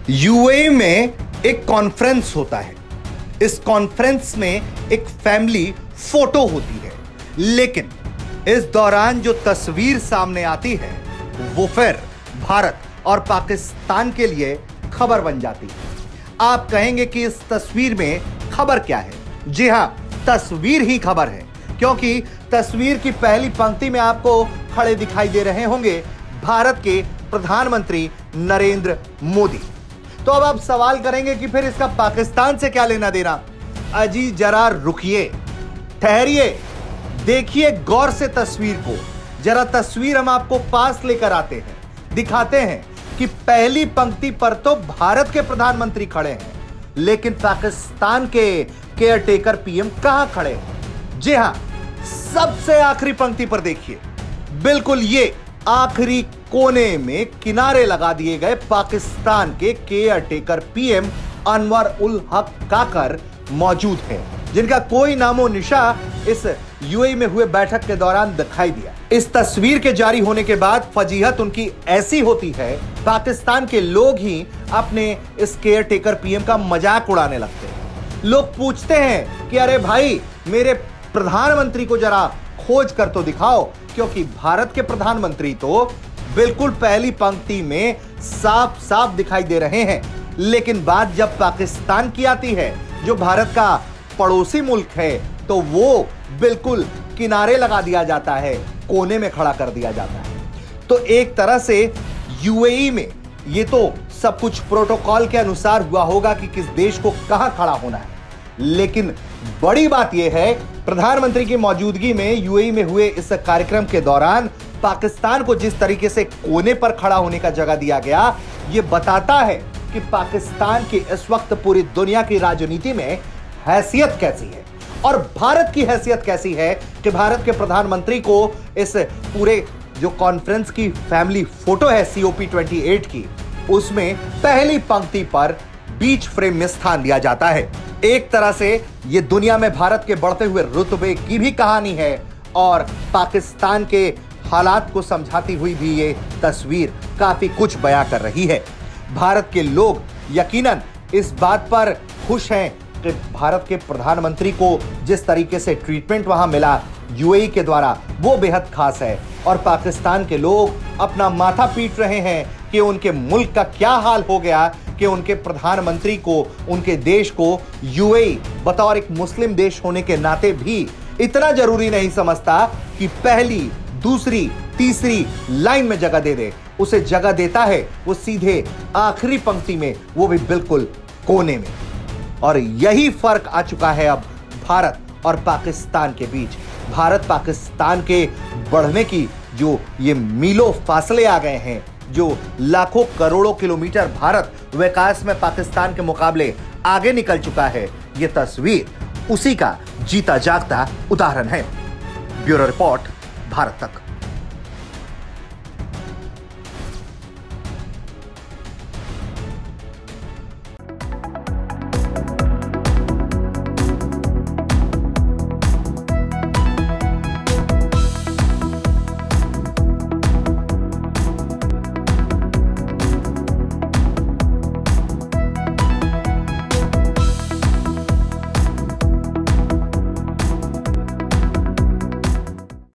UAE में एक conference होता है। इस कॉन्फ्रेंस में एक फैमिली फोटो होती है, लेकिन इस दौरान जो तस्वीर सामने आती है वो फिर भारत और पाकिस्तान के लिए खबर बन जाती है। आप कहेंगे कि इस तस्वीर में खबर क्या है? जी हां, तस्वीर ही खबर है, क्योंकि तस्वीर की पहली पंक्ति में आपको खड़े दिखाई दे रहे होंगे भारत के प्रधानमंत्री नरेंद्र मोदी। तो अब आप सवाल करेंगे कि फिर इसका पाकिस्तान से क्या लेना देना? अजी जरा रुकिए, ठहरिए, देखिए गौर से तस्वीर को। जरा तस्वीर हम आपको पास लेकर आते हैं, दिखाते हैं कि पहली पंक्ति पर तो भारत के प्रधानमंत्री खड़े हैं, लेकिन पाकिस्तान के केयरटेकर पीएम कहां खड़े हैं? जी हां, सबसे आखिरी पंक्ति पर देखिए, बिल्कुल ये आखिरी कोने में किनारे लगा दिए गए पाकिस्तान के केयरटेकर पीएम अनवर उल हक काकर मौजूद हैं, जिनका कोई नामो निशा इस यूएई में हुए बैठक के दौरान दिखाई दिया। इस तस्वीर के जारी होने के बाद फजीहत उनकी ऐसी होती है, पाकिस्तान के लोग ही अपने इस केयरटेकर पीएम का मजाक उड़ाने लगते हैं। लोग पूछते हैं कि अरे भाई, मेरे प्रधानमंत्री को जरा खोज कर तो दिखाओ, क्योंकि भारत के प्रधानमंत्री तो बिल्कुल पहली पंक्ति में साफ साफ दिखाई दे रहे हैं, लेकिन बात जब पाकिस्तान की आती है, जो भारत का पड़ोसी मुल्क है, तो वो बिल्कुल किनारे लगा दिया जाता है, कोने में खड़ा कर दिया जाता है। तो एक तरह से यूएई में ये तो सब कुछ प्रोटोकॉल के अनुसार हुआ होगा कि किस देश को कहां खड़ा होना है, लेकिन बड़ी बात यह है, प्रधानमंत्री की मौजूदगी में यूएई में हुए इस कार्यक्रम के दौरान पाकिस्तान को जिस तरीके से कोने पर खड़ा होने का जगह दिया गया, यह बताता है कि पाकिस्तान की इस वक्त पूरी दुनिया की राजनीति में हैसियत कैसी है और भारत की हैसियत कैसी है कि भारत के प्रधानमंत्री को इस पूरे जो कॉन्फ्रेंस की फैमिली फोटो है COP28 की, उसमें पहली पंक्ति पर बीच फ्रेम में स्थान दिया जाता है। एक तरह से यह दुनिया में भारत के बढ़ते हुए रुतबे की भी कहानी है और पाकिस्तान के हालात को समझाती हुई भी ये तस्वीर काफी कुछ बयां कर रही है। भारत के लोग यकीनन इस बात पर खुश हैं कि भारत के प्रधानमंत्री को जिस तरीके से ट्रीटमेंट वहां मिला यूएई के द्वारा, वो बेहद खास है, और पाकिस्तान के लोग अपना माथा पीट रहे हैं कि उनके मुल्क का क्या हाल हो गया कि उनके प्रधानमंत्री को, उनके देश को यूएई बतौर एक मुस्लिम देश होने के नाते भी इतना जरूरी नहीं समझता कि पहली, दूसरी, तीसरी लाइन में जगह दे दे। उसे जगह देता है वो सीधे आखिरी पंक्ति में, वो भी बिल्कुल कोने में। और यही फर्क आ चुका है अब भारत और पाकिस्तान के बीच। भारत पाकिस्तान के बढ़ने की जो ये मीलों फासले आ गए हैं, जो लाखों करोड़ों किलोमीटर भारत विकास में पाकिस्तान के मुकाबले आगे निकल चुका है, ये तस्वीर उसी का जीता जागता उदाहरण है। ब्यूरो रिपोर्ट, भारत तक।